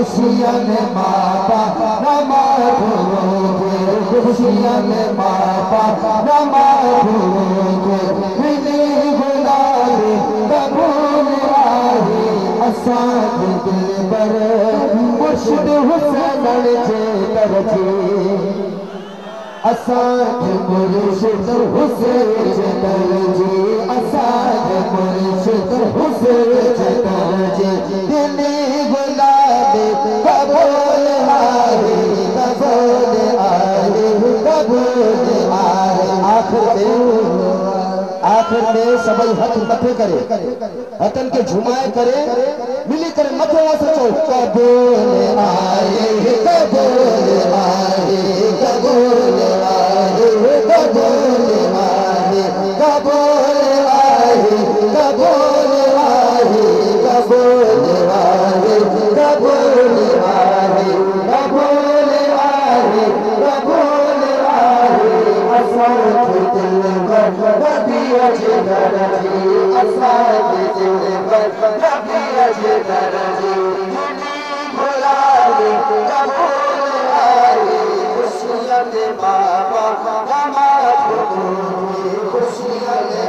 खुशियाँ में बाबा नमाज भूलोगे, खुशियाँ में बाबा नमाज भूलोगे, मिली गुलाबी कबूल आए असाद दिल पर मुर्शिद हुसैन जे तरजी असाद मुर्शिद हुसैन जे तरजी असाद मुर्शिद हुसैन जे तरजी दिली गुलाबी कबूल आए कबूल आए कबूल आए। आखिर में सभी हथ मथे करे हथन के झुमाए करे मिली करे मथे से चो कबूल आए कबूल आए कबूल आए कबूल आए कबूल आए कबूल आए कबूल आए कबूल आए कबूल आए कबूल आए असाद दिल पर नबी अजे दरजी असाद दिल पर नबी अजे दरजी गुलाबी कबूल आए खुशियाँ में बाबा नमाज भूलोगे खुशियाँ में